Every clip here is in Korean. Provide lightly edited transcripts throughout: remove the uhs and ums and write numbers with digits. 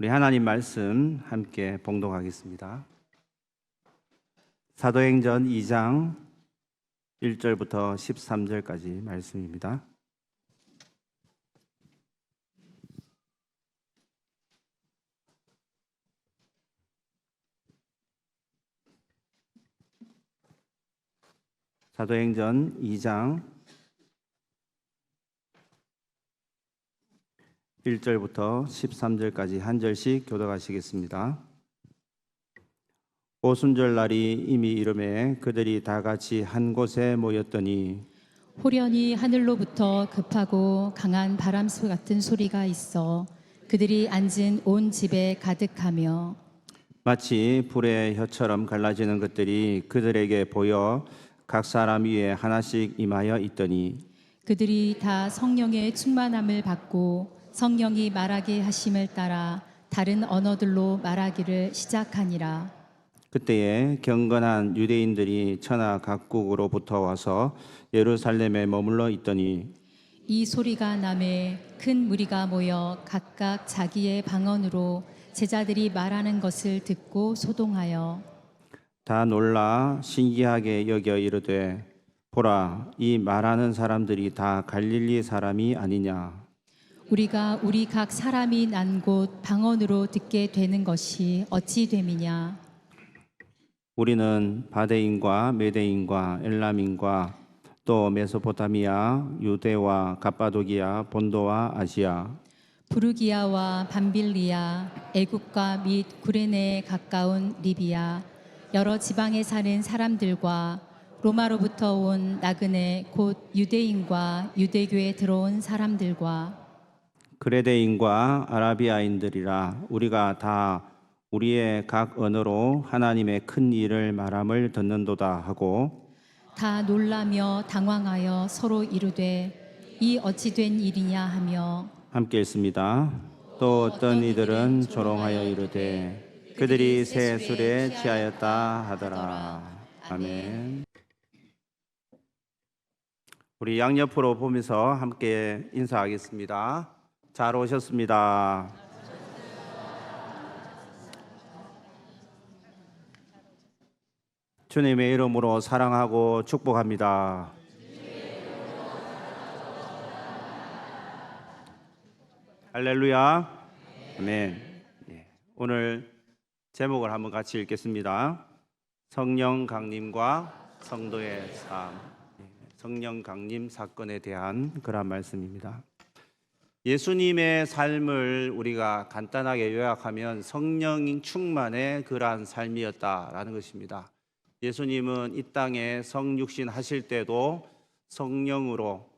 우리 하나님 말씀 함께 봉독하겠습니다. 사도행전 2장 1절부터 13절까지 말씀입니다. 사도행전 2장 1절부터 13절까지 한 절씩 교독하시겠습니다. 오순절 날이 이미 이르매 그들이 다 같이 한 곳에 모였더니 호련히 하늘로부터 급하고 강한 바람소 같은 소리가 있어 그들이 앉은 온 집에 가득하며 마치 불의 혀처럼 갈라지는 것들이 그들에게 보여 각 사람 위에 하나씩 임하여 있더니 그들이 다 성령의 충만함을 받고 성령이 말하게 하심을 따라 다른 언어들로 말하기를 시작하니라. 그때에 경건한 유대인들이 천하 각국으로부터 와서 예루살렘에 머물러 있더니 이 소리가 나매 큰 무리가 모여 각각 자기의 방언으로 제자들이 말하는 것을 듣고 소동하여 다 놀라 신기하게 여겨 이르되 보라 이 말하는 사람들이 다 갈릴리 사람이 아니냐. 우리가 우리 각 사람이 난 곳 방언으로 듣게 되는 것이 어찌 됨이냐. 우리는 바데인과 메데인과 엘람인과 또 메소포타미아, 유대와 갑바도기아, 본도와 아시아, 부르기아와 밤빌리아, 애국과 및 구레네에 가까운 리비아, 여러 지방에 사는 사람들과 로마로부터 온 나그네 곧 유대인과 유대교에 들어온 사람들과 그레데인과 아라비아인들이라 우리가 다 우리의 각 언어로 하나님의 큰 일을 말함을 듣는도다 하고 다 놀라며 당황하여 서로 이르되 이 어찌 된 일이냐 하며 함께 읽습니다. 또 어떤 이들은 조롱하여 이르되 그들이 새 술에 취하였다 하더라. 아멘. 우리 양옆으로 보면서 함께 인사하겠습니다. 잘 오셨습니다. 주님의 이름으로 사랑하고 축복합니다. 할렐루야. 아멘. 오늘 제목을 한번 같이 읽겠습니다. 성령 강림과 성도의 삶. 성령 강림 사건에 대한 그런 말씀입니다. 예수님의 삶을 우리가 간단하게 요약하면 성령 충만의 그러한 삶이었다라는 것입니다. 예수님은 이 땅에 성육신 하실 때도 성령으로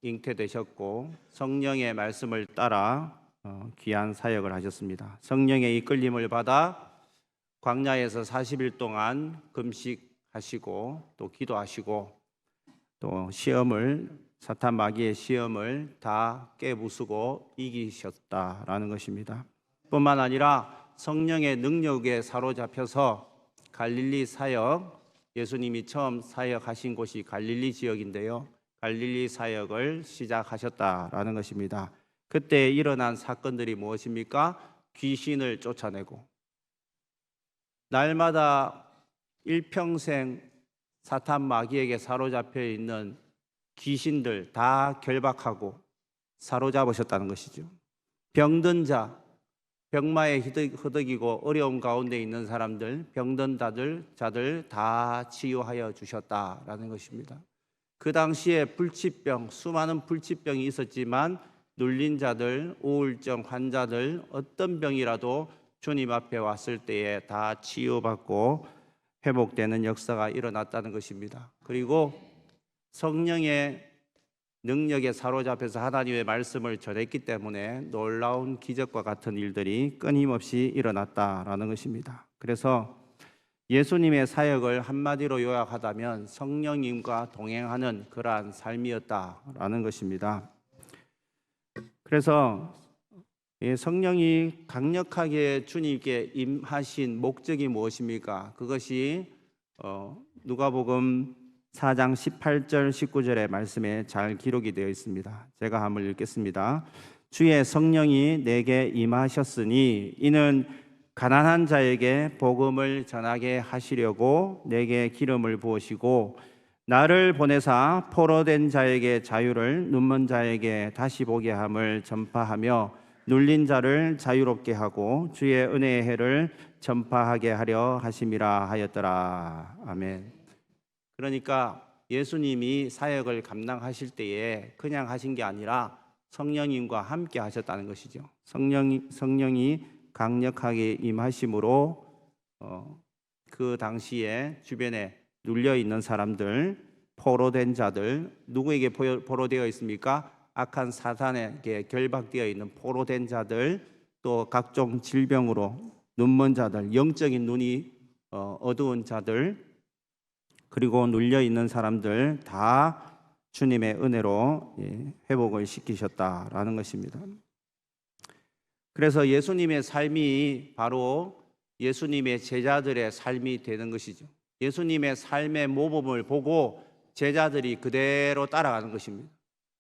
잉태되셨고 성령의 말씀을 따라 귀한 사역을 하셨습니다. 성령의 이끌림을 받아 광야에서 40일 동안 금식하시고 또 기도하시고 또 사탄 마귀의 시험을 다 깨부수고 이기셨다라는 것입니다. 뿐만 아니라 성령의 능력에 사로잡혀서 갈릴리 사역, 예수님이 처음 사역하신 곳이 갈릴리 지역인데요. 갈릴리 사역을 시작하셨다라는 것입니다. 그때 일어난 사건들이 무엇입니까? 귀신을 쫓아내고 날마다 일평생 사탄 마귀에게 사로잡혀 있는 귀신들 다 결박하고 사로잡으셨다는 것이죠. 병든 자, 병마에 허덕이고 어려움 가운데 있는 사람들, 병든 자들 다 치유하여 주셨다라는 것입니다. 그 당시에 불치병, 수많은 불치병이 있었지만 눌린 자들, 우울증 환자들, 어떤 병이라도 주님 앞에 왔을 때에 다 치유받고 회복되는 역사가 일어났다는 것입니다. 그리고 성령의 능력에 사로잡혀서 하나님의 말씀을 전했기 때문에 놀라운 기적과 같은 일들이 끊임없이 일어났다라는 것입니다. 그래서 예수님의 사역을 한마디로 요약하자면 성령님과 동행하는 그러한 삶이었다라는 것입니다. 그래서 성령이 강력하게 주님께 임하신 목적이 무엇입니까? 그것이 누가복음 4장 18절 19절의 말씀에 잘 기록이 되어 있습니다. 제가 한번 읽겠습니다. 주의 성령이 내게 임하셨으니 이는 가난한 자에게 복음을 전하게 하시려고 내게 기름을 부으시고 나를 보내사 포로된 자에게 자유를, 눈먼 자에게 다시 보게 함을 전파하며 눌린 자를 자유롭게 하고 주의 은혜의 해를 전파하게 하려 하심이라 하였더라. 아멘. 그러니까 예수님이 사역을 감당하실 때에 그냥 하신 게 아니라 성령님과 함께 하셨다는 것이죠. 성령이 강력하게 임하심으로 그 당시에 주변에 눌려 있는 사람들, 포로된 자들, 누구에게 포로되어 있습니까? 악한 사탄에게 결박되어 있는 포로된 자들, 또 각종 질병으로 눈먼 자들, 영적인 눈이 어두운 자들, 그리고 눌려 있는 사람들 다 주님의 은혜로 회복을 시키셨다라는 것입니다. 그래서 예수님의 삶이 바로 예수님의 제자들의 삶이 되는 것이죠. 예수님의 삶의 모범을 보고 제자들이 그대로 따라가는 것입니다.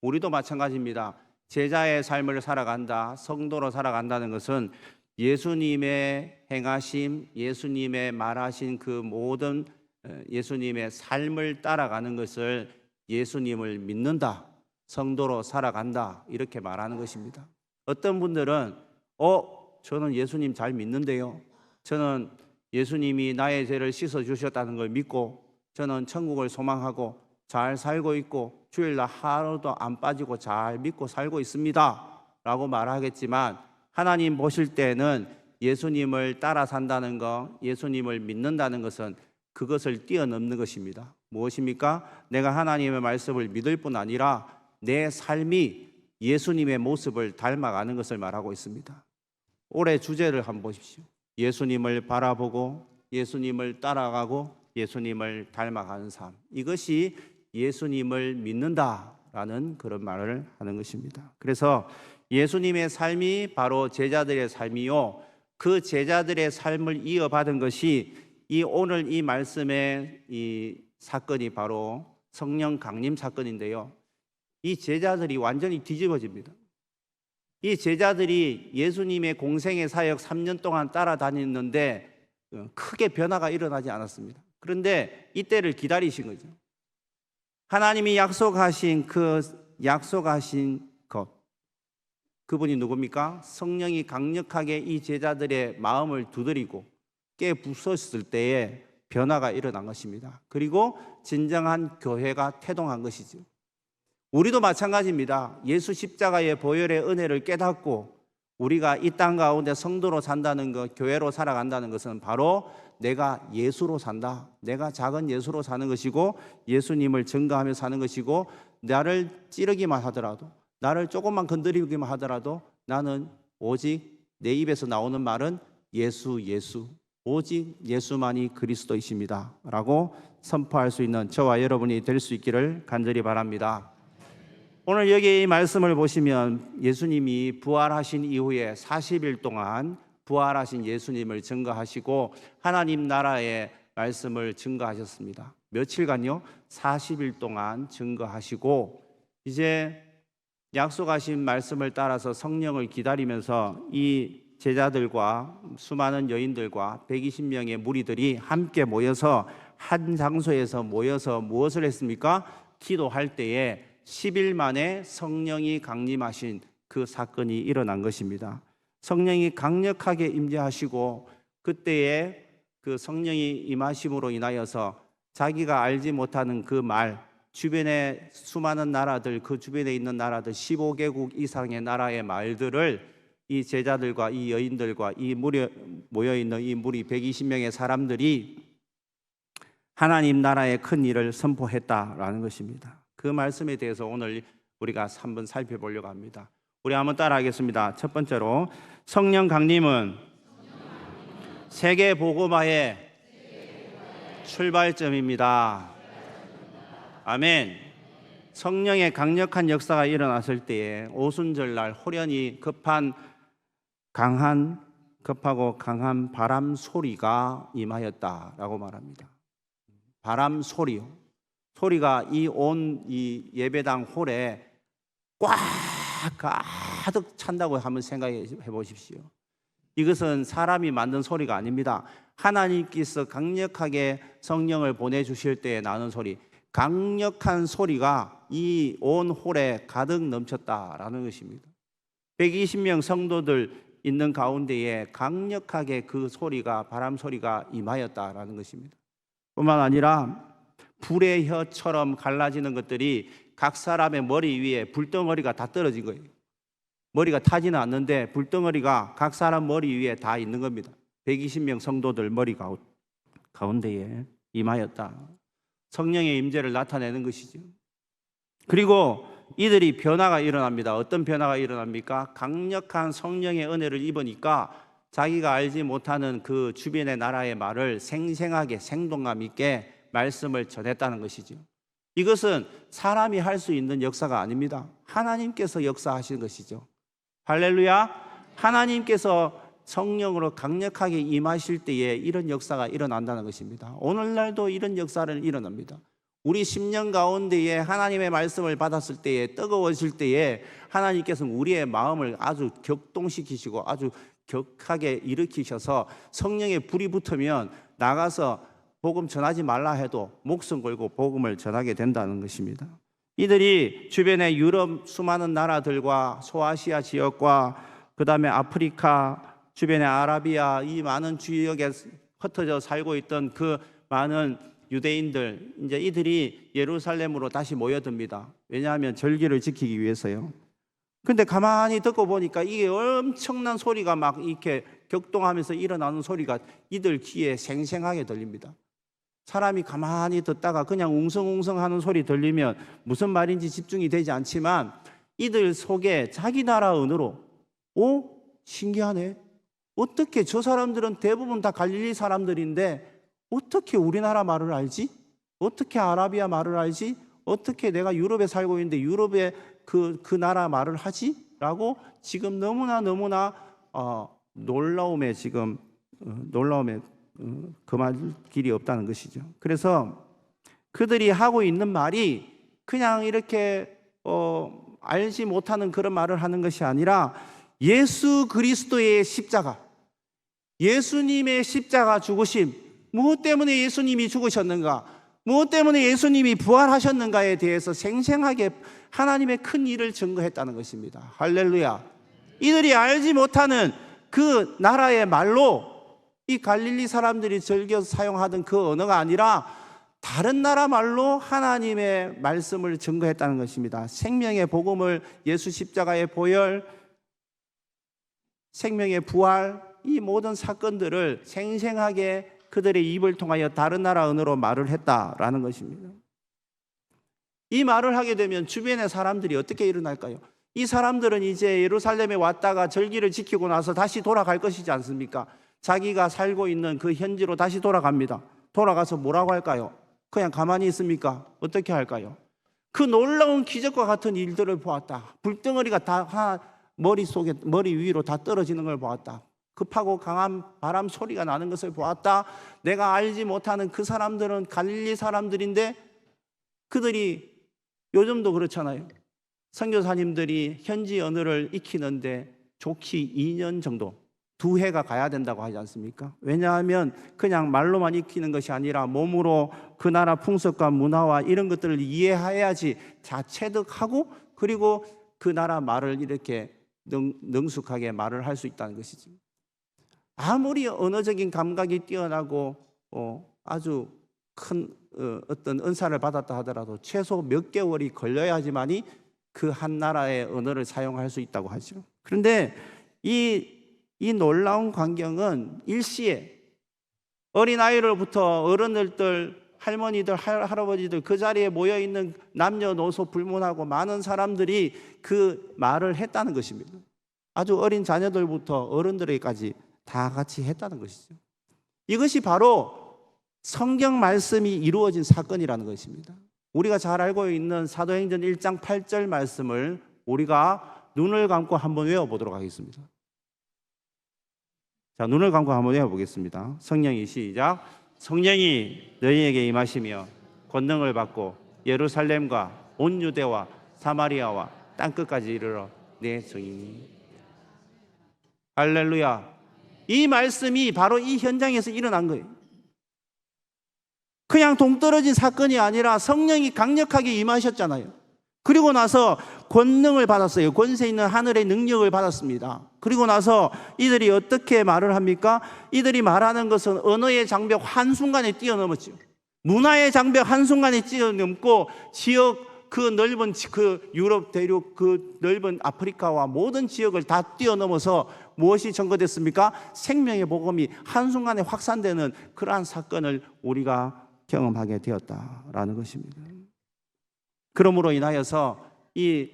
우리도 마찬가지입니다. 제자의 삶을 살아간다, 성도로 살아간다는 것은 예수님의 행하심, 예수님의 말하신 그 모든 예수님의 삶을 따라가는 것을 예수님을 믿는다, 성도로 살아간다, 이렇게 말하는 것입니다. 어떤 분들은 저는 예수님 잘 믿는데요, 저는 예수님이 나의 죄를 씻어주셨다는 걸 믿고 저는 천국을 소망하고 잘 살고 있고 주일날 하루도 안 빠지고 잘 믿고 살고 있습니다 라고 말하겠지만, 하나님 보실 때는 예수님을 따라 산다는 것, 예수님을 믿는다는 것은 그것을 뛰어넘는 것입니다. 무엇입니까? 내가 하나님의 말씀을 믿을 뿐 아니라 내 삶이 예수님의 모습을 닮아가는 것을 말하고 있습니다. 올해 주제를 한번 보십시오. 예수님을 바라보고 예수님을 따라가고 예수님을 닮아가는 삶, 이것이 예수님을 믿는다라는 그런 말을 하는 것입니다. 그래서 예수님의 삶이 바로 제자들의 삶이요, 그 제자들의 삶을 이어받은 것이 오늘 이 말씀의 이 사건이 바로 성령 강림 사건인데요, 이 제자들이 완전히 뒤집어집니다. 이 제자들이 예수님의 공생의 사역 3년 동안 따라다녔는데 크게 변화가 일어나지 않았습니다. 그런데 이때를 기다리신 거죠. 하나님이 약속하신 것, 그분이 누굽니까? 성령이 강력하게 이 제자들의 마음을 두드리고 깨부쉈을 때에 변화가 일어난 것입니다. 그리고 진정한 교회가 태동한 것이죠. 우리도 마찬가지입니다. 예수 십자가의 보혈의 은혜를 깨닫고 우리가 이 땅 가운데 성도로 산다는 것, 교회로 살아간다는 것은 바로 내가 예수로 산다, 내가 작은 예수로 사는 것이고 예수님을 증거하며 사는 것이고, 나를 찌르기만 하더라도, 나를 조금만 건드리기만 하더라도 나는 오직 내 입에서 나오는 말은 예수, 오직 예수만이 그리스도이십니다 라고 선포할 수 있는 저와 여러분이 될 수 있기를 간절히 바랍니다. 오늘 여기 이 말씀을 보시면 예수님이 부활하신 이후에 40일 동안 부활하신 예수님을 증거하시고 하나님 나라의 말씀을 증거하셨습니다. 며칠간요? 40일 동안 증거하시고 이제 약속하신 말씀을 따라서 성령을 기다리면서 이 제자들과 수많은 여인들과 120명의 무리들이 함께 모여서 한 장소에서 모여서 무엇을 했습니까? 기도할 때에 10일 만에 성령이 강림하신 그 사건이 일어난 것입니다. 성령이 강력하게 임재하시고 그때에 그 성령이 임하심으로 인하여서 자기가 알지 못하는 그 말, 주변의 수많은 나라들, 그 주변에 있는 나라들 15개국 이상의 나라의 말들을 이 제자들과 이 여인들과 이 모여있는 이 무리 120명의 사람들이 하나님 나라의 큰 일을 선포했다라는 것입니다. 그 말씀에 대해서 오늘 우리가 한번 살펴보려고 합니다. 우리 한번 따라하겠습니다. 첫 번째로, 성령 강림은 세계 복음화의 출발점입니다. 아멘. 성령의 강력한 역사가 일어났을 때에 오순절날 호련히 급하고 강한 바람 소리가 임하였다라고 말합니다. 바람 소리요. 소리가 이 예배당 홀에 꽉 가득 찬다고 한번 생각해 보십시오. 이것은 사람이 만든 소리가 아닙니다. 하나님께서 강력하게 성령을 보내주실 때에 나는 소리, 강력한 소리가 이 온 홀에 가득 넘쳤다라는 것입니다. 120명 성도들 있는 가운데에 강력하게 그 소리가, 바람 소리가 임하였다라는 것입니다. 뿐만 아니라 불의 혀처럼 갈라지는 것들이 각 사람의 머리 위에 불덩어리가 다 떨어진 거예요. 머리가 타지는 않는데 불덩어리가 각 사람 머리 위에 다 있는 겁니다. 120명 성도들 머리 가운데에 임하였다. 성령의 임재를 나타내는 것이죠. 그리고 이들이 변화가 일어납니다. 어떤 변화가 일어납니까? 강력한 성령의 은혜를 입으니까 자기가 알지 못하는 그 주변의 나라의 말을 생생하게 생동감 있게 말씀을 전했다는 것이죠. 이것은 사람이 할 수 있는 역사가 아닙니다. 하나님께서 역사하신 것이죠. 할렐루야. 하나님께서 성령으로 강력하게 임하실 때에 이런 역사가 일어난다는 것입니다. 오늘날도 이런 역사를 일어납니다. 우리 10년 가운데에 하나님의 말씀을 받았을 때에, 뜨거워질 때에 하나님께서는 우리의 마음을 아주 격동시키시고 아주 격하게 일으키셔서 성령의 불이 붙으면 나가서 복음 전하지 말라 해도 목숨 걸고 복음을 전하게 된다는 것입니다. 이들이 주변의 유럽 수많은 나라들과 소아시아 지역과 그 다음에 아프리카 주변의 아라비아 이 많은 지역에 흩어져 살고 있던 그 많은 유대인들, 이제 이들이 예루살렘으로 다시 모여듭니다. 왜냐하면 절기를 지키기 위해서요. 근데 가만히 듣고 보니까 이게 엄청난 소리가 막 이렇게 격동하면서 일어나는 소리가 이들 귀에 생생하게 들립니다. 사람이 가만히 듣다가 그냥 웅성웅성 하는 소리 들리면 무슨 말인지 집중이 되지 않지만 이들 속에 자기 나라 언어로 신기하네. 어떻게 저 사람들은 대부분 다 갈릴리 사람들인데 어떻게 우리나라 말을 알지? 어떻게 아라비아 말을 알지? 어떻게 내가 유럽에 살고 있는데 유럽의 그 나라 말을 하지? 라고 지금 너무나 놀라움에 그만 길이 없다는 것이죠. 그래서 그들이 하고 있는 말이 그냥 이렇게 알지 못하는 그런 말을 하는 것이 아니라 예수 그리스도의 십자가, 예수님의 십자가 죽으심, 무엇 때문에 예수님이 죽으셨는가, 무엇 때문에 예수님이 부활하셨는가에 대해서 생생하게 하나님의 큰 일을 증거했다는 것입니다. 할렐루야. 이들이 알지 못하는 그 나라의 말로 이 갈릴리 사람들이 즐겨 사용하던 그 언어가 아니라 다른 나라 말로 하나님의 말씀을 증거했다는 것입니다. 생명의 복음을, 예수 십자가의 보혈, 생명의 부활, 이 모든 사건들을 생생하게 그들의 입을 통하여 다른 나라 언어로 말을 했다라는 것입니다. 이 말을 하게 되면 주변의 사람들이 어떻게 일어날까요? 이 사람들은 이제 예루살렘에 왔다가 절기를 지키고 나서 다시 돌아갈 것이지 않습니까? 자기가 살고 있는 그 현지로 다시 돌아갑니다. 돌아가서 뭐라고 할까요? 그냥 가만히 있습니까? 어떻게 할까요? 그 놀라운 기적과 같은 일들을 보았다. 불덩어리가 다 머리 위로 다 떨어지는 걸 보았다. 급하고 강한 바람 소리가 나는 것을 보았다. 내가 알지 못하는 그 사람들은 갈릴리 사람들인데 그들이 요즘도 그렇잖아요. 선교사님들이 현지 언어를 익히는데 좋게 2년 정도, 2해가 가야 된다고 하지 않습니까? 왜냐하면 그냥 말로만 익히는 것이 아니라 몸으로 그 나라 풍습과 문화와 이런 것들을 이해해야지 다 체득하고 그리고 그 나라 말을 이렇게 능숙하게 말을 할 수 있다는 것이죠. 아무리 언어적인 감각이 뛰어나고 아주 큰 어떤 은사를 받았다 하더라도 최소 몇 개월이 걸려야지만이 그 한 나라의 언어를 사용할 수 있다고 하죠. 그런데 이 놀라운 광경은 일시에 어린아이로부터 어른들, 할머니들, 할아버지들 그 자리에 모여있는 남녀노소 불문하고 많은 사람들이 그 말을 했다는 것입니다. 아주 어린 자녀들부터 어른들에게까지 다 같이 했다는 것이죠. 이것이 바로 성경 말씀이 이루어진 사건이라는 것입니다. 우리가 잘 알고 있는 사도행전 1장 8절 말씀을 우리가 눈을 감고 한번 외워보도록 하겠습니다. 자, 눈을 감고 한번 외워보겠습니다. 성령이 시작. 성령이 너희에게 임하시며 권능을 받고 예루살렘과 온 유대와 사마리아와 땅끝까지 이르러 내 증인이. 할렐루야. 이 말씀이 바로 이 현장에서 일어난 거예요. 그냥 동떨어진 사건이 아니라 성령이 강력하게 임하셨잖아요. 그리고 나서 권능을 받았어요. 권세 있는 하늘의 능력을 받았습니다. 그리고 나서 이들이 어떻게 말을 합니까? 이들이 말하는 것은 언어의 장벽 한순간에 뛰어넘었죠. 문화의 장벽 한순간에 뛰어넘고 지역 그 넓은 그 유럽 대륙 그 넓은 아프리카와 모든 지역을 다 뛰어넘어서 무엇이 전거됐습니까? 생명의 복음이 한순간에 확산되는 그러한 사건을 우리가 경험하게 되었다라는 것입니다. 그러므로 인하여서 이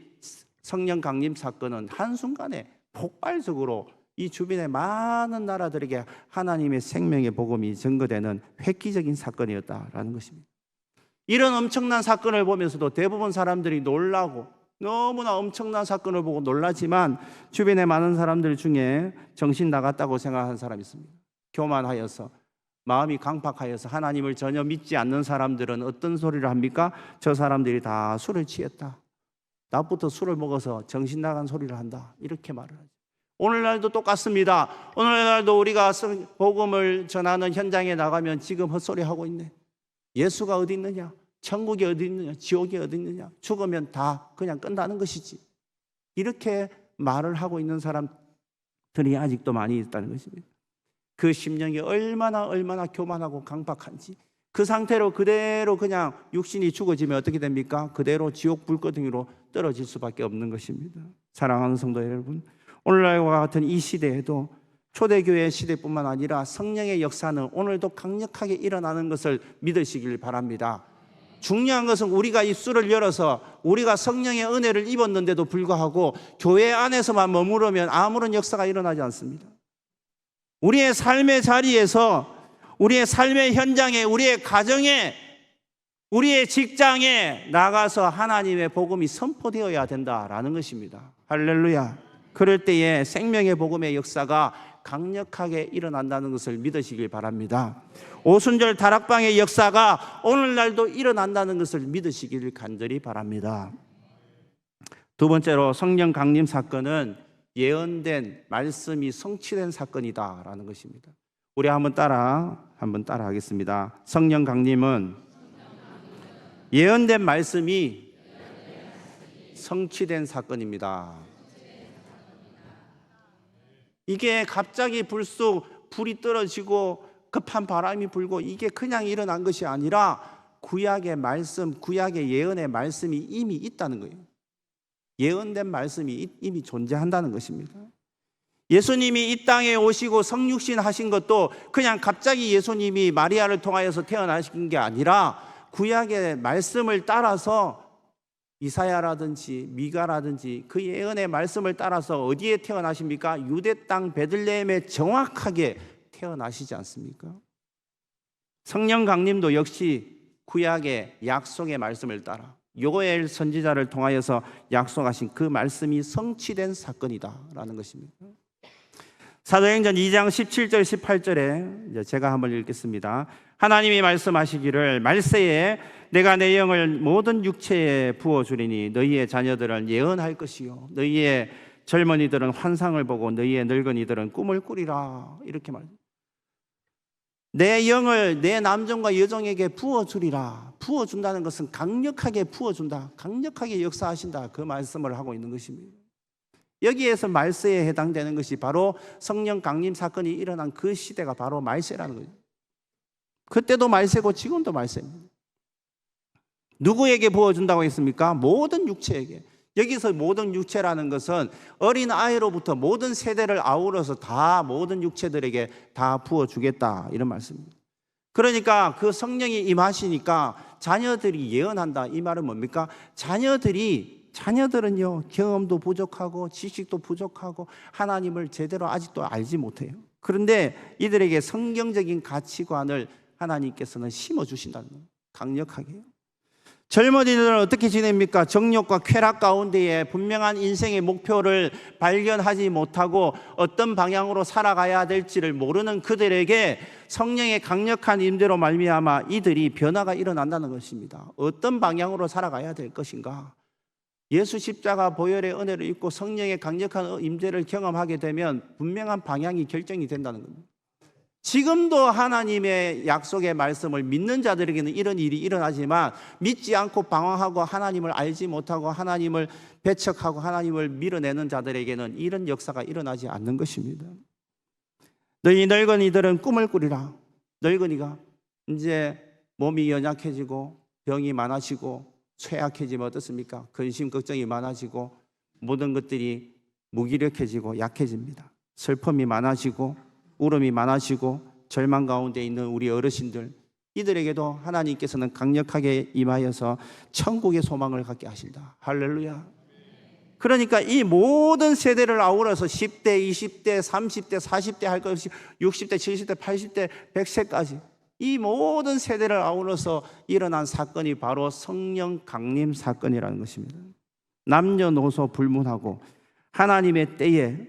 성령 강림 사건은 한순간에 폭발적으로 이 주변의 많은 나라들에게 하나님의 생명의 복음이 전거되는 획기적인 사건이었다라는 것입니다. 이런 엄청난 사건을 보면서도 대부분 사람들이 놀라고 너무나 엄청난 사건을 보고 놀라지만 주변의 많은 사람들 중에 정신 나갔다고 생각하는 사람이 있습니다. 교만하여서 마음이 강팍하여서 하나님을 전혀 믿지 않는 사람들은 어떤 소리를 합니까? 저 사람들이 다 술을 취했다. 낮부터 술을 먹어서 정신 나간 소리를 한다. 이렇게 말을 하죠. 오늘날도 똑같습니다. 오늘날도 우리가 복음을 전하는 현장에 나가면 지금 헛소리하고 있네. 예수가 어디 있느냐? 천국이 어디 있느냐? 지옥이 어디 있느냐? 죽으면 다 그냥 끝나는 것이지. 이렇게 말을 하고 있는 사람들이 아직도 많이 있다는 것입니다. 그 심령이 얼마나 교만하고 강박한지 그 상태로 그대로 그냥 육신이 죽어지면 어떻게 됩니까? 그대로 지옥 불거둥이로 떨어질 수밖에 없는 것입니다. 사랑하는 성도 여러분, 오늘날과 같은 이 시대에도 초대교회 시대뿐만 아니라 성령의 역사는 오늘도 강력하게 일어나는 것을 믿으시길 바랍니다. 중요한 것은 우리가 입술을 열어서 우리가 성령의 은혜를 입었는데도 불구하고 교회 안에서만 머무르면 아무런 역사가 일어나지 않습니다. 우리의 삶의 자리에서, 우리의 삶의 현장에, 우리의 가정에, 우리의 직장에 나가서 하나님의 복음이 선포되어야 된다라는 것입니다. 할렐루야. 그럴 때에 생명의 복음의 역사가 강력하게 일어난다는 것을 믿으시길 바랍니다. 오순절 다락방의 역사가 오늘날도 일어난다는 것을 믿으시길 간절히 바랍니다. 두 번째로 성령 강림 사건은 예언된 말씀이 성취된 사건이다라는 것입니다. 우리 한번 따라 하겠습니다. 성령 강림은 예언된 말씀이 성취된 사건입니다. 이게 갑자기 불쑥 불이 떨어지고 급한 바람이 불고 이게 그냥 일어난 것이 아니라 구약의 말씀, 구약의 예언의 말씀이 이미 있다는 거예요. 예언된 말씀이 이미 존재한다는 것입니다. 예수님이 이 땅에 오시고 성육신 하신 것도 그냥 갑자기 예수님이 마리아를 통하여서 태어나신 게 아니라 구약의 말씀을 따라서 이사야라든지 미가라든지 그 예언의 말씀을 따라서 어디에 태어나십니까? 유대 땅 베들레헴에 정확하게 태어나시지 않습니까? 성령 강림도 역시 구약의 약속의 말씀을 따라 요엘 선지자를 통하여서 약속하신 그 말씀이 성취된 사건이다라는 것입니다. 사도행전 2장 17절 18절에 제가 한번 읽겠습니다. 하나님이 말씀하시기를 말세에 내가 내 영을 모든 육체에 부어주리니 너희의 자녀들은 예언할 것이요 너희의 젊은이들은 환상을 보고 너희의 늙은이들은 꿈을 꾸리라. 이렇게 말합니다. 내 영을 내 남종과 여종에게 부어주리라. 부어준다는 것은 강력하게 부어준다, 강력하게 역사하신다, 그 말씀을 하고 있는 것입니다. 여기에서 말세에 해당되는 것이 바로 성령 강림 사건이 일어난 그 시대가 바로 말세라는 거예요. 그때도 말세고 지금도 말세입니다. 누구에게 부어준다고 했습니까? 모든 육체에게. 여기서 모든 육체라는 것은 어린 아이로부터 모든 세대를 아우러서 다 모든 육체들에게 다 부어주겠다, 이런 말씀입니다. 그러니까 그 성령이 임하시니까 자녀들이 예언한다. 이 말은 뭡니까? 자녀들은요 경험도 부족하고 지식도 부족하고 하나님을 제대로 아직도 알지 못해요. 그런데 이들에게 성경적인 가치관을 하나님께서는 심어주신다는 거예요. 강력하게요. 젊은이들은 어떻게 지냅니까? 정욕과 쾌락 가운데에 분명한 인생의 목표를 발견하지 못하고 어떤 방향으로 살아가야 될지를 모르는 그들에게 성령의 강력한 임재로 말미암아 이들이 변화가 일어난다는 것입니다. 어떤 방향으로 살아가야 될 것인가? 예수 십자가 보혈의 은혜를 입고 성령의 강력한 임재를 경험하게 되면 분명한 방향이 결정이 된다는 겁니다. 지금도 하나님의 약속의 말씀을 믿는 자들에게는 이런 일이 일어나지만 믿지 않고 방황하고 하나님을 알지 못하고 하나님을 배척하고 하나님을 밀어내는 자들에게는 이런 역사가 일어나지 않는 것입니다. 너희 늙은이들은 꿈을 꾸리라. 늙은이가 이제 몸이 연약해지고 병이 많아지고 쇠약해지면 어떻습니까? 근심 걱정이 많아지고 모든 것들이 무기력해지고 약해집니다. 슬픔이 많아지고 울음이 많아지고 절망 가운데 있는 우리 어르신들, 이들에게도 하나님께서는 강력하게 임하여서 천국의 소망을 갖게 하신다. 할렐루야. 그러니까 이 모든 세대를 아우러서 10대, 20대, 30대, 40대 할 것 없이 60대, 70대, 80대, 100세까지 이 모든 세대를 아우러서 일어난 사건이 바로 성령 강림 사건이라는 것입니다. 남녀노소 불문하고 하나님의 때에,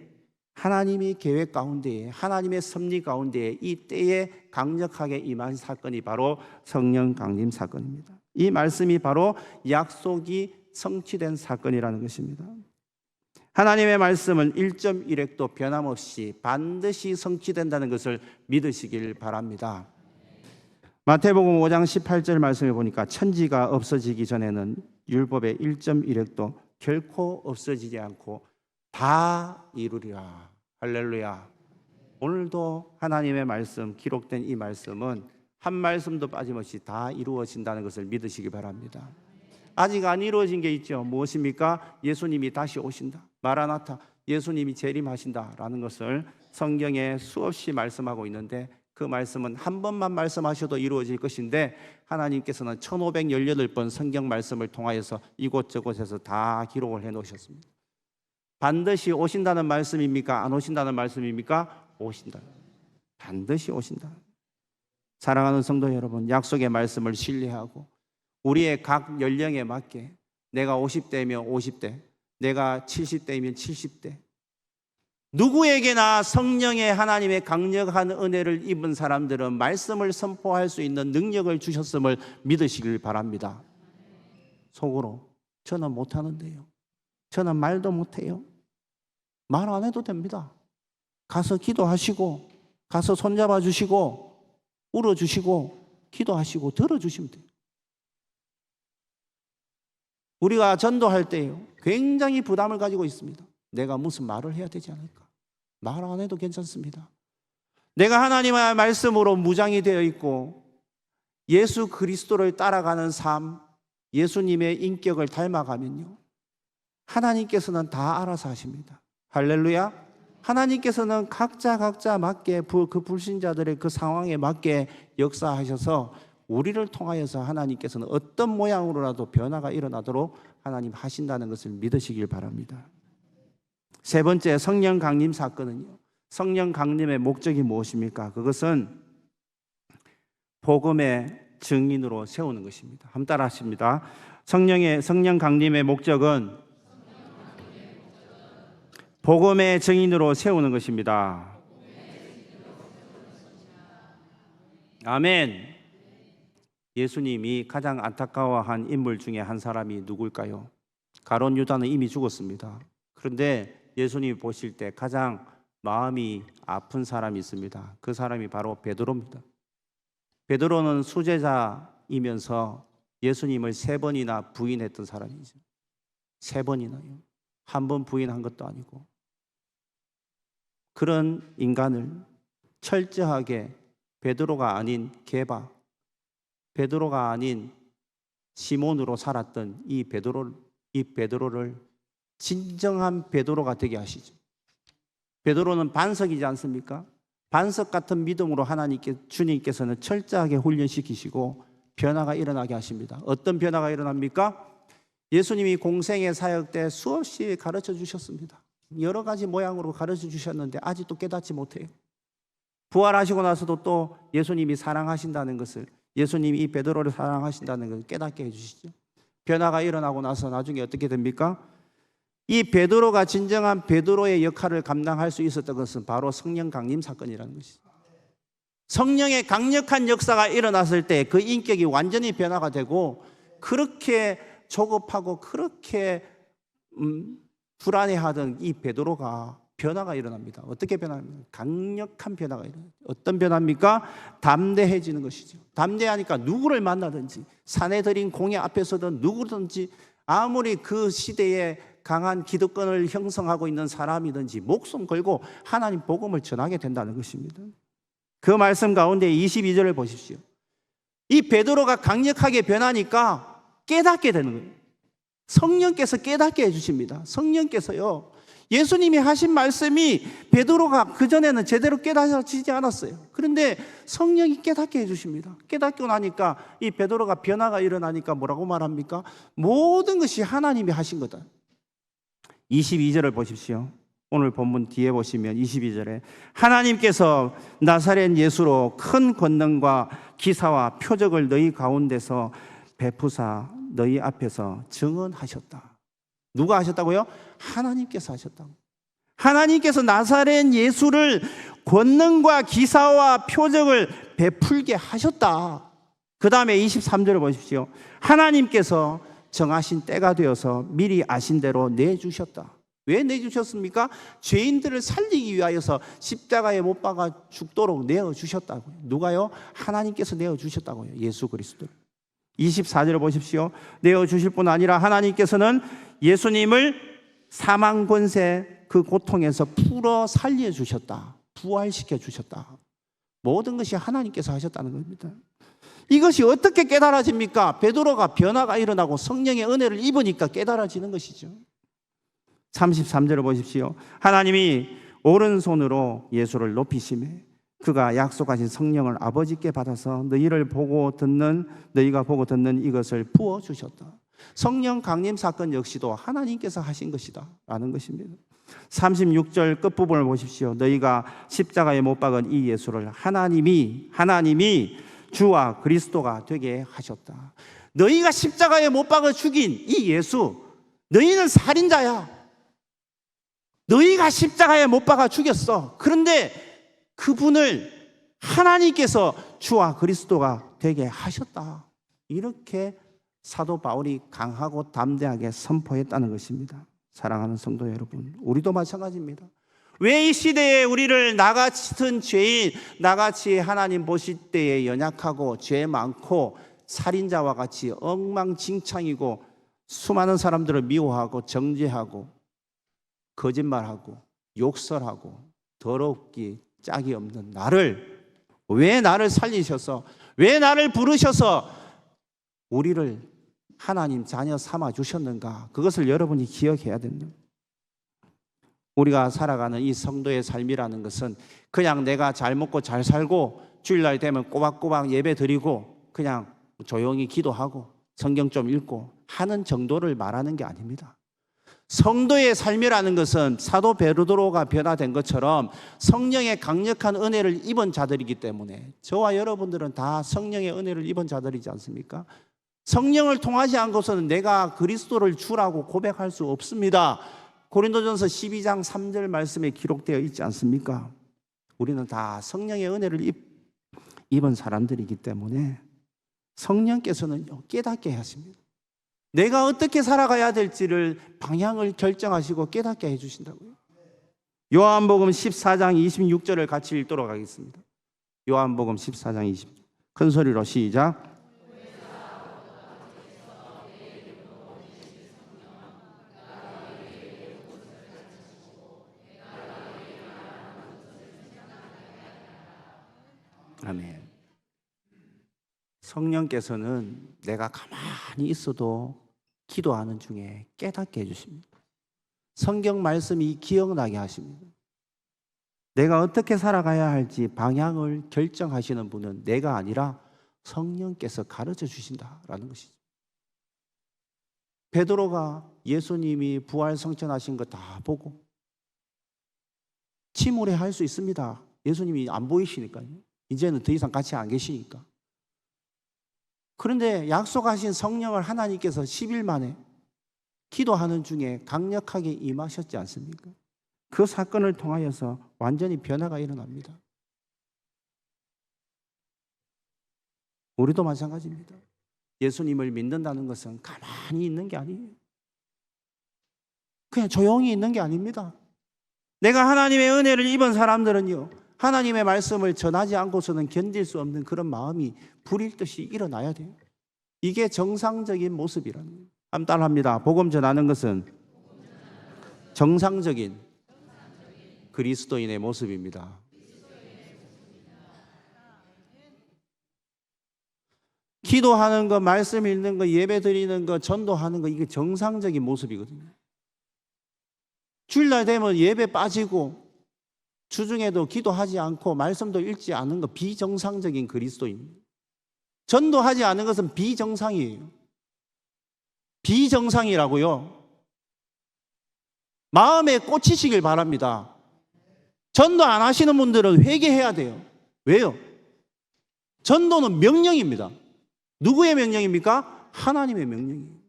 하나님이 계획 가운데에, 하나님의 섭리 가운데에 이 때에 강력하게 임한 사건이 바로 성령 강림 사건입니다. 이 말씀이 바로 약속이 성취된 사건이라는 것입니다. 하나님의 말씀은 1.1획도 변함없이 반드시 성취된다는 것을 믿으시길 바랍니다. 마태복음 5장 18절 말씀에 보니까 천지가 없어지기 전에는 율법의 1.1획도 결코 없어지지 않고 다 이루리라. 할렐루야. 오늘도 하나님의 말씀, 기록된 이 말씀은 한 말씀도 빠짐없이 다 이루어진다는 것을 믿으시기 바랍니다. 아직 안 이루어진 게 있죠. 무엇입니까? 예수님이 다시 오신다. 마라나타, 예수님이 재림하신다라는 것을 성경에 수없이 말씀하고 있는데 그 말씀은 한 번만 말씀하셔도 이루어질 것인데 하나님께서는 1518번 성경 말씀을 통하여서 이곳저곳에서 다 기록을 해 놓으셨습니다. 반드시 오신다는 말씀입니까? 안 오신다는 말씀입니까? 오신다. 반드시 오신다. 사랑하는 성도 여러분, 약속의 말씀을 신뢰하고 우리의 각 연령에 맞게 내가 50대면 50대, 내가 70대이면 70대, 누구에게나 성령의 하나님의 강력한 은혜를 입은 사람들은 말씀을 선포할 수 있는 능력을 주셨음을 믿으시길 바랍니다. 속으로 저는 못하는데요, 저는 말도 못해요, 말 안 해도 됩니다. 가서 기도하시고 가서 손잡아 주시고 울어주시고 기도하시고 들어주시면 돼요. 우리가 전도할 때요 굉장히 부담을 가지고 있습니다. 내가 무슨 말을 해야 되지 않을까? 말 안 해도 괜찮습니다. 내가 하나님의 말씀으로 무장이 되어 있고 예수 그리스도를 따라가는 삶, 예수님의 인격을 닮아가면요 하나님께서는 다 알아서 하십니다. 할렐루야. 하나님께서는 각자 맞게 그 불신자들의 그 상황에 맞게 역사하셔서 우리를 통하여서 하나님께서는 어떤 모양으로라도 변화가 일어나도록 하나님 하신다는 것을 믿으시길 바랍니다. 세 번째, 성령 강림 사건은요, 성령 강림의 목적이 무엇입니까? 그것은 복음의 증인으로 세우는 것입니다. 한번 따라 하십니다. 성령 강림의 목적은 복음의 증인으로 세우는 것입니다. 아멘. 예수님이 가장 안타까워한 인물 중에 한 사람이 누굴까요? 가룟 유다는 이미 죽었습니다. 그런데 예수님이 보실 때 가장 마음이 아픈 사람이 있습니다. 그 사람이 바로 베드로입니다. 베드로는 수제자이면서 예수님을 3번이나 부인했던 사람이죠. 3번이나요. 한 번 부인한 것도 아니고. 그런 인간을 철저하게 베드로가 아닌 게바, 베드로가 아닌 시몬으로 살았던 이 베드로를 진정한 베드로가 되게 하시죠. 베드로는 반석이지 않습니까? 반석 같은 믿음으로 주님께서는 철저하게 훈련시키시고 변화가 일어나게 하십니다. 어떤 변화가 일어납니까? 예수님이 공생의 사역 때 수없이 가르쳐 주셨습니다. 여러 가지 모양으로 가르쳐 주셨는데 아직도 깨닫지 못해요. 부활하시고 나서도 또 예수님이 사랑하신다는 것을, 예수님이 이 베드로를 사랑하신다는 것을 깨닫게 해주시죠. 변화가 일어나고 나서 나중에 어떻게 됩니까? 이 베드로가 진정한 베드로의 역할을 감당할 수 있었던 것은 바로 성령 강림 사건이라는 것이죠. 성령의 강력한 역사가 일어났을 때 그 인격이 완전히 변화가 되고 그렇게 조급하고 그렇게 불안해하던 이 베드로가 변화가 일어납니다. 어떻게 변합니까? 강력한 변화가 일어나요. 어떤 변화입니까? 담대해지는 것이죠. 담대하니까 누구를 만나든지 사내들인 공회 앞에서든 누구든지 아무리 그 시대에 강한 기득권을 형성하고 있는 사람이든지 목숨 걸고 하나님 복음을 전하게 된다는 것입니다. 그 말씀 가운데 22절을 보십시오. 이 베드로가 강력하게 변하니까 깨닫게 되는 거예요. 성령께서 깨닫게 해주십니다. 성령께서요, 예수님이 하신 말씀이 베드로가 그전에는 제대로 깨닫지지 않았어요. 그런데 성령이 깨닫게 해주십니다. 깨닫고 나니까 이 베드로가 변화가 일어나니까 뭐라고 말합니까? 모든 것이 하나님이 하신 거다. 22절을 보십시오. 오늘 본문 뒤에 보시면 22절에 하나님께서 나사렛 예수로 큰 권능과 기사와 표적을 너희 가운데서 베푸사 너희 앞에서 증언하셨다. 누가 하셨다고요? 하나님께서 하셨다고. 하나님께서 나사렛 예수를 권능과 기사와 표적을 베풀게 하셨다. 그 다음에 23절을 보십시오. 하나님께서 정하신 때가 되어서 미리 아신 대로 내주셨다. 왜 내주셨습니까? 죄인들을 살리기 위하여서 십자가에 못 박아 죽도록 내어주셨다고요. 누가요? 하나님께서 내어주셨다고요. 예수 그리스도를. 24절을 보십시오. 내어주실 뿐 아니라 하나님께서는 예수님을 사망 권세 그 고통에서 풀어 살려주셨다. 부활시켜 주셨다. 모든 것이 하나님께서 하셨다는 겁니다. 이것이 어떻게 깨달아집니까? 베드로가 변화가 일어나고 성령의 은혜를 입으니까 깨달아지는 것이죠. 33절을 보십시오. 하나님이 오른손으로 예수를 높이시매 그가 약속하신 성령을 아버지께 받아서 너희가 보고 듣는 이것을 부어주셨다. 성령 강림 사건 역시도 하나님께서 하신 것이다 라는 것입니다. 36절 끝부분을 보십시오. 너희가 십자가에 못 박은 이 예수를 하나님이 주와 그리스도가 되게 하셨다. 너희가 십자가에 못 박아 죽인 이 예수, 너희는 살인자야. 너희가 십자가에 못 박아 죽였어. 그런데 그분을 하나님께서 주와 그리스도가 되게 하셨다. 이렇게 사도 바울이 강하고 담대하게 선포했다는 것입니다. 사랑하는 성도 여러분, 우리도 마찬가지입니다. 왜 이 시대에 우리를 나같은 죄인, 나같이 하나님 보실 때에 연약하고 죄 많고 살인자와 같이 엉망진창이고 수많은 사람들을 미워하고 정죄하고 거짓말하고 욕설하고 더럽기 짝이 없는 나를, 왜 나를 살리셔서, 왜 나를 부르셔서 우리를 하나님 자녀 삼아 주셨는가? 그것을 여러분이 기억해야 됩니다. 우리가 살아가는 이 성도의 삶이라는 것은 그냥 내가 잘 먹고 잘 살고 주일날 되면 꼬박꼬박 예배 드리고 그냥 조용히 기도하고 성경 좀 읽고 하는 정도를 말하는 게 아닙니다. 성도의 삶이라는 것은 사도 베드로가 변화된 것처럼 성령의 강력한 은혜를 입은 자들이기 때문에 저와 여러분들은 다 성령의 은혜를 입은 자들이지 않습니까? 성령을 통하지 않고서는 내가 그리스도를 주라고 고백할 수 없습니다. 고린도전서 12장 3절 말씀에 기록되어 있지 않습니까? 우리는 다 성령의 은혜를 입은 사람들이기 때문에 성령께서는 깨닫게 하십니다. 내가 어떻게 살아가야 될지를 방향을 결정하시고 깨닫게 해주신다고요. 요한복음 14장 26절을 같이 읽도록 하겠습니다. 요한복음 14장 20절 큰 소리로 시작. 아멘. 성령께서는 내가 가만히 있어도 기도하는 중에 깨닫게 해주십니다. 성경 말씀이 기억나게 하십니다. 내가 어떻게 살아가야 할지 방향을 결정하시는 분은 내가 아니라 성령께서 가르쳐 주신다라는 것이죠. 베드로가 예수님이 부활 성천하신 거 다 보고 침울해할 수 있습니다. 예수님이 안 보이시니까요. 이제는 더 이상 같이 안 계시니까. 그런데 약속하신 성령을 하나님께서 10일 만에 기도하는 중에 강력하게 임하셨지 않습니까? 그 사건을 통하여서 완전히 변화가 일어납니다. 우리도 마찬가지입니다. 예수님을 믿는다는 것은 가만히 있는 게 아니에요. 그냥 조용히 있는 게 아닙니다. 내가 하나님의 은혜를 입은 사람들은요, 하나님의 말씀을 전하지 않고서는 견딜 수 없는 그런 마음이 불일 듯이 일어나야 돼요. 이게 정상적인 모습이라는 거예요. 한번 따라합니다. 복음 전하는 것은 정상적인 그리스도인의 모습입니다. 기도하는 거, 말씀 읽는 거, 예배 드리는 거, 전도하는 거, 이게 정상적인 모습이거든요. 주일날 되면 예배 빠지고 주중에도 기도하지 않고 말씀도 읽지 않는 거 비정상적인 그리스도입니다. 전도하지 않은 것은 비정상이에요. 비정상이라고요. 마음에 꽂히시길 바랍니다. 전도 안 하시는 분들은 회개해야 돼요. 왜요? 전도는 명령입니다. 누구의 명령입니까? 하나님의 명령이에요.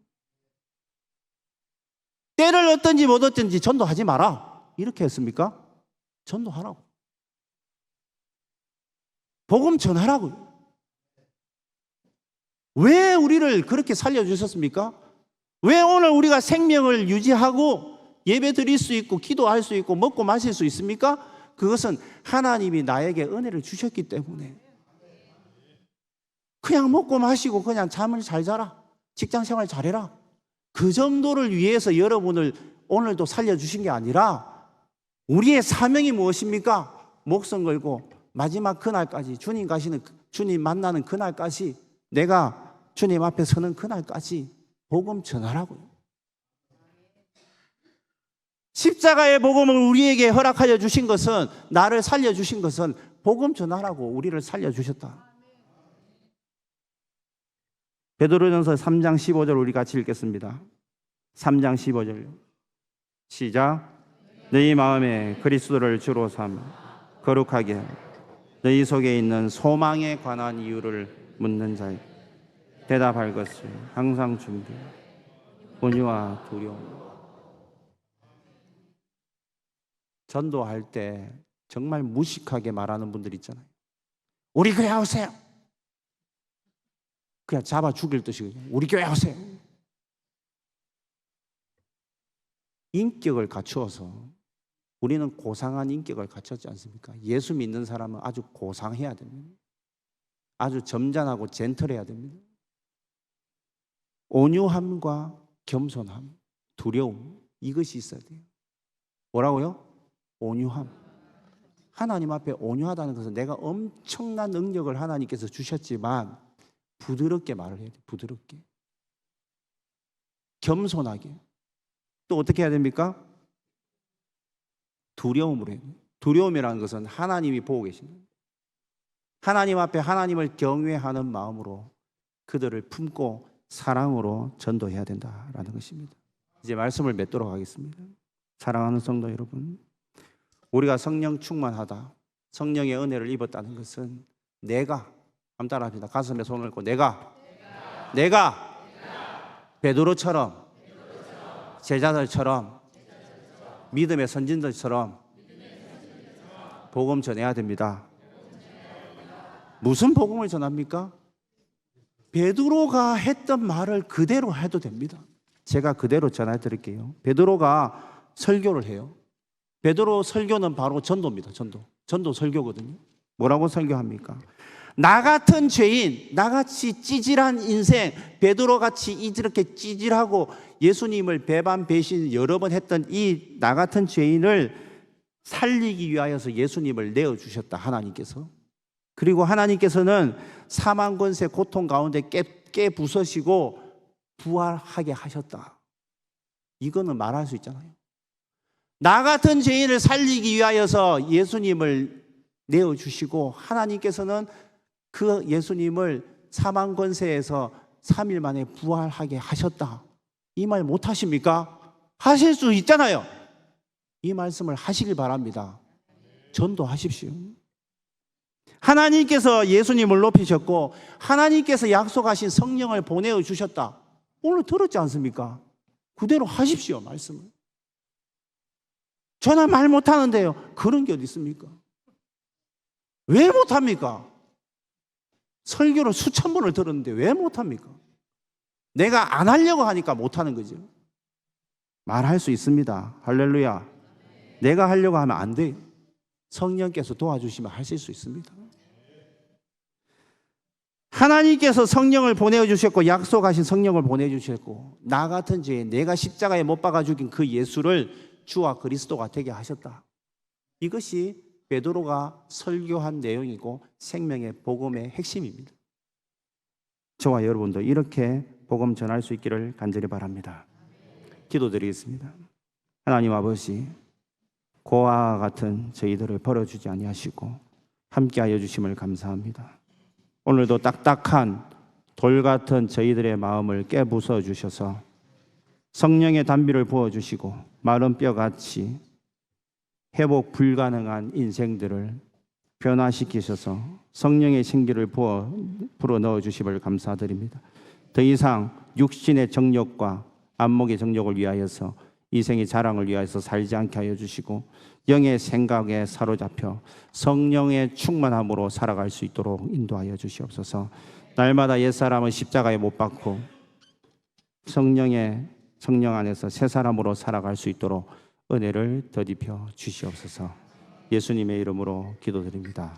때를 얻든지 못 얻든지 전도하지 마라. 이렇게 했습니까? 전도하라고. 복음 전하라고요. 왜 우리를 그렇게 살려주셨습니까? 왜 오늘 우리가 생명을 유지하고 예배 드릴 수 있고 기도할 수 있고 먹고 마실 수 있습니까? 그것은 하나님이 나에게 은혜를 주셨기 때문에. 그냥 먹고 마시고 그냥 잠을 잘 자라, 직장생활 잘해라, 그 정도를 위해서 여러분을 오늘도 살려주신 게 아니라 우리의 사명이 무엇입니까? 목숨 걸고 마지막 그날까지, 주님 만나는 그날까지, 내가 주님 앞에 서는 그날까지 복음 전하라고요. 십자가의 복음을 우리에게 허락하여 주신 것은, 나를 살려주신 것은 복음 전하라고 우리를 살려주셨다. 베드로전서 3장 15절 우리 같이 읽겠습니다. 3장 15절 시작. 너희 마음에 그리스도를 주로 삼 거룩하게 하라. 너희 속에 있는 소망에 관한 이유를 묻는 자에 대답할 것을 항상 준비해. 온유와 두려움. 전도할 때 정말 무식하게 말하는 분들 있잖아요. 우리 교회 오세요. 그냥 잡아 죽일 듯이 우리 교회 오세요. 인격을 갖추어서, 우리는 고상한 인격을 갖췄지 않습니까? 예수 믿는 사람은 아주 고상해야 됩니다. 아주 점잖하고 젠틀해야 됩니다. 온유함과 겸손함, 두려움, 이것이 있어야 돼요. 뭐라고요? 온유함. 하나님 앞에 온유하다는 것은 내가 엄청난 능력을 하나님께서 주셨지만 부드럽게 말을 해야 돼요. 부드럽게. 겸손하게. 또 어떻게 해야 됩니까? 두려움으로 해야 돼요. 두려움이라는 것은 하나님이 보고 계십니다. 하나님 앞에 하나님을 경외하는 마음으로 그들을 품고 사랑으로 전도해야 된다라는 것입니다. 이제 말씀을 맺도록 하겠습니다. 사랑하는 성도 여러분, 우리가 성령 충만하다, 성령의 은혜를 입었다는 것은 내가, 한번 따라합니다. 가슴에 손을 얹고 내가 베드로처럼, 제자들처럼, 믿음의 선진들처럼 복음 전해야 됩니다. 무슨 복음을 전합니까? 베드로가 했던 말을 그대로 해도 됩니다. 제가 그대로 전해 드릴게요. 베드로가 설교를 해요. 베드로 설교는 바로 전도입니다. 전도 설교거든요. 뭐라고 설교합니까? 나 같은 죄인, 나같이 찌질한 인생, 베드로같이 이렇게 찌질하고 예수님을 배반 배신 여러 번 했던 이 나 같은 죄인을 살리기 위하여서 예수님을 내어주셨다, 하나님께서. 그리고 하나님께서는 사망 권세 고통 가운데 깨부서시고 부활하게 하셨다. 이거는 말할 수 있잖아요. 나 같은 죄인을 살리기 위하여서 예수님을 내어주시고 하나님께서는 그 예수님을 사망 권세에서 3일 만에 부활하게 하셨다. 이 말 못하십니까? 하실 수 있잖아요. 이 말씀을 하시길 바랍니다. 전도하십시오. 하나님께서 예수님을 높이셨고 하나님께서 약속하신 성령을 보내주셨다. 오늘 들었지 않습니까? 그대로 하십시오. 말씀을. 저는 말 못하는데요. 그런 게 어디 있습니까? 왜 못합니까? 설교를 수천 번을 들었는데 왜 못합니까? 내가 안 하려고 하니까 못하는 거죠. 말할 수 있습니다. 할렐루야. 내가 하려고 하면 안 돼요. 성령께서 도와주시면 하실 수 있습니다. 하나님께서 성령을 보내주셨고 약속하신 성령을 보내주셨고 나 같은 죄 내가 십자가에 못 박아 죽인 그 예수를 주와 그리스도가 되게 하셨다. 이것이 베드로가 설교한 내용이고 생명의 복음의 핵심입니다. 저와 여러분도 이렇게 복음 전할 수 있기를 간절히 바랍니다. 기도드리겠습니다. 하나님 아버지, 고아와 같은 저희들을 버려주지 아니하시고 함께하여 주심을 감사합니다. 오늘도 딱딱한 돌 같은 저희들의 마음을 깨부숴 주셔서 성령의 단비를 부어주시고 마른 뼈같이 회복 불가능한 인생들을 변화시키셔서 성령의 생기를 불어 넣어 주심을 감사드립니다. 더 이상 육신의 정욕과 안목의 정욕을 위하여서 이생의 자랑을 위하여서 살지 않게 하여 주시고 영의 생각에 사로잡혀 성령의 충만함으로 살아갈 수 있도록 인도하여 주시옵소서. 날마다 옛사람은 십자가에 못 박고 성령 안에서 새 사람으로 살아갈 수 있도록 은혜를 더디펴 주시옵소서. 예수님의 이름으로 기도드립니다.